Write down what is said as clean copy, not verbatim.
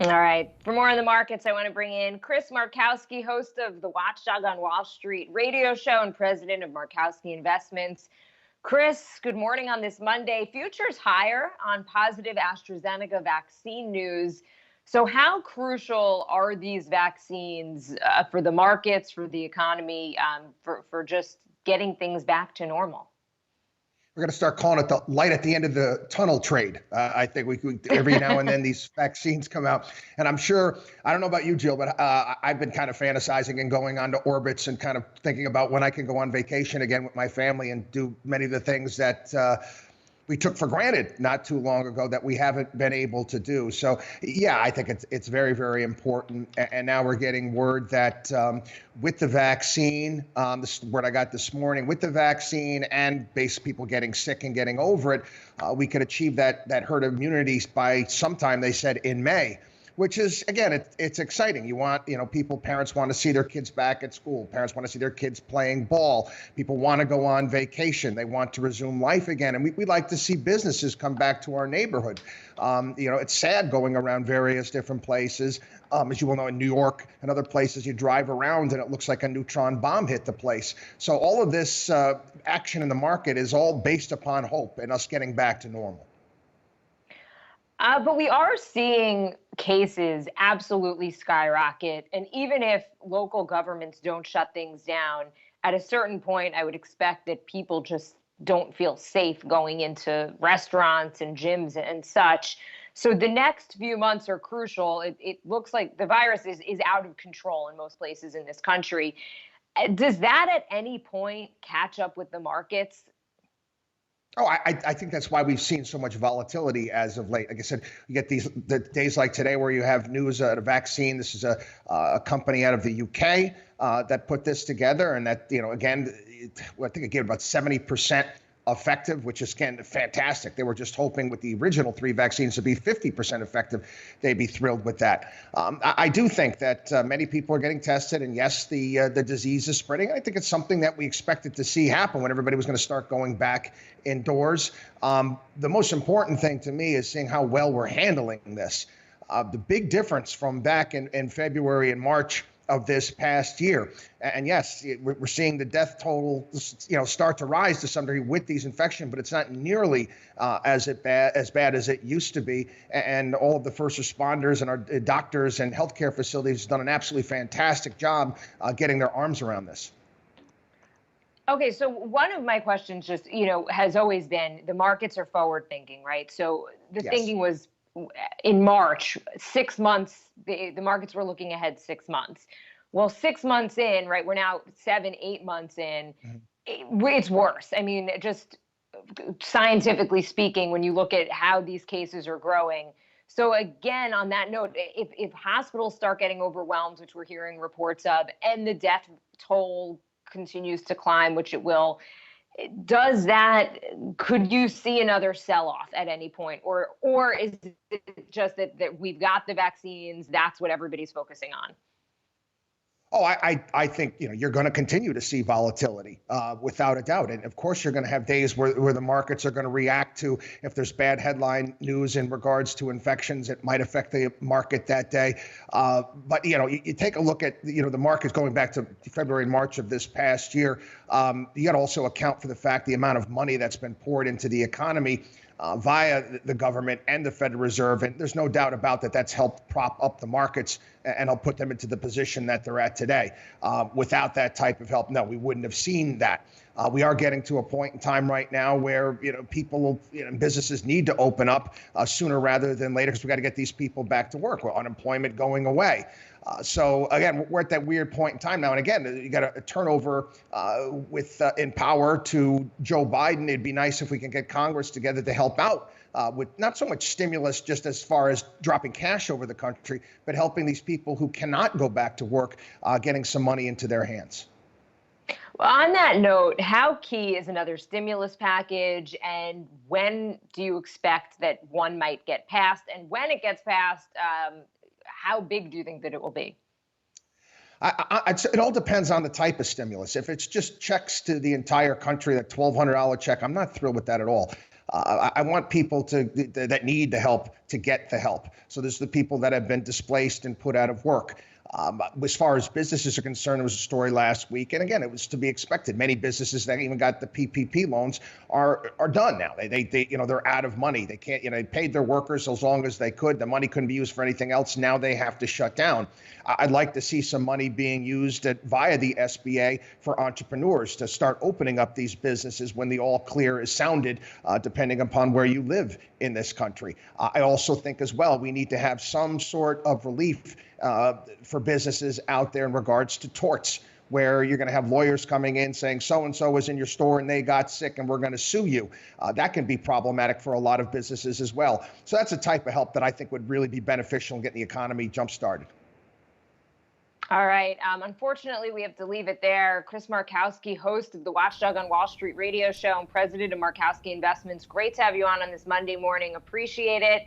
All right. For more on the markets, I want to bring in Chris Markowski, host of the Watchdog on Wall Street radio show and president of Markowski Investments. Chris, good morning on this Monday. Futures higher on positive AstraZeneca vaccine news. So how crucial are these vaccines for the markets, for the economy, for just getting things back to normal? We're going to start calling it the light at the end of the tunnel trade. I think we every now and then these vaccines come out. And I'm sure, I don't know about you, Jill, but I've been kind of fantasizing and going on to orbits and kind of thinking about when I can go on vacation again with my family and do many of the things that we took for granted not too long ago that we haven't been able to do. So, yeah, I think it's very, very important. And now we're getting word that with the vaccine, this is word I got this morning, with the vaccine and base people getting sick and getting over it, we could achieve that herd immunity by sometime, they said, in May. Which is, again, it's exciting. You want, parents want to see their kids back at school. Parents want to see their kids playing ball. People want to go on vacation. They want to resume life again. And we like to see businesses come back to our neighborhood. It's sad going around various different places. As you will know, in New York and other places, you drive around and it looks like a neutron bomb hit the place. So all of this action in the market is all based upon hope and us getting back to normal. But we are seeing cases absolutely skyrocket. And even if local governments don't shut things down, at a certain point, I would expect that people just don't feel safe going into restaurants and gyms and such. So the next few months are crucial. It looks like the virus is out of control in most places in this country. Does that at any point catch up with the markets? Oh, I think that's why we've seen so much volatility as of late. Like I said, you get the days like today where you have news of a vaccine. This is a company out of the UK that put this together, and that again, I think it gave about 70% effective, which is again fantastic. They were just hoping with the original 3 vaccines to be 50% effective. They'd be thrilled with that. I do think that many people are getting tested, and yes, the disease is spreading. I think it's something that we expected to see happen when everybody was going to start going back indoors. The most important thing to me is seeing how well we're handling this. The big difference from back in February and March of this past year. And yes, we're seeing the death total, start to rise to some degree with these infections, but it's not nearly as bad as it used to be. And all of the first responders and our doctors and healthcare facilities have done an absolutely fantastic job getting their arms around this. Okay, so one of my questions just, has always been the markets are forward thinking, right? So the thinking was in March, 6 months, the markets were looking ahead 6 months. Well, 6 months in, right, we're now 7, 8 months in, it's worse. I mean, just scientifically speaking, when you look at how these cases are growing. So again, on that note, if hospitals start getting overwhelmed, which we're hearing reports of, and the death toll continues to climb, which it will, could you see another sell-off at any point? Or is it just that we've got the vaccines, that's what everybody's focusing on? Oh, I think you're going to continue to see volatility without a doubt, and of course you're going to have days where the markets are going to react to if there's bad headline news in regards to infections. It might affect the market that day, but you take a look at the markets going back to February and March of this past year. You got to also account for the fact the amount of money that's been poured into the economy via the government and the Federal Reserve. And there's no doubt about that. That's helped prop up the markets and help put them into the position that they're at today. Without that type of help, no, we wouldn't have seen that. We are getting to a point in time right now where people, businesses need to open up sooner rather than later, because we got to get these people back to work with unemployment going away. So again, we're at that weird point in time now. And again, you got a turnover in power to Joe Biden. It'd be nice if we can get Congress together to help out with not so much stimulus just as far as dropping cash over the country, but helping these people who cannot go back to work, getting some money into their hands. Well, on that note, how key is another stimulus package, and when do you expect that one might get passed? And when it gets passed, how big do you think that it will be? It all depends on the type of stimulus. If it's just checks to the entire country, that $1,200 check, I'm not thrilled with that at all. I want people that need the help to get the help. So there's the people that have been displaced and put out of work. As far as businesses are concerned, there was a story last week, and again, it was to be expected. Many businesses that even got the PPP loans are done now. They they're out of money. They can't, they paid their workers as long as they could. The money couldn't be used for anything else. Now they have to shut down. I'd like to see some money being used via the SBA for entrepreneurs to start opening up these businesses when the all clear is sounded, depending upon where you live in this country. I also think as well, we need to have some sort of relief for businesses out there in regards to torts, where you're going to have lawyers coming in saying so-and-so was in your store and they got sick and we're going to sue you. That can be problematic for a lot of businesses as well. So that's a type of help that I think would really be beneficial in getting the economy jump-started. All right. Unfortunately, we have to leave it there. Chris Markowski, host of the Watchdog on Wall Street radio show and president of Markowski Investments. Great to have you on this Monday morning. Appreciate it.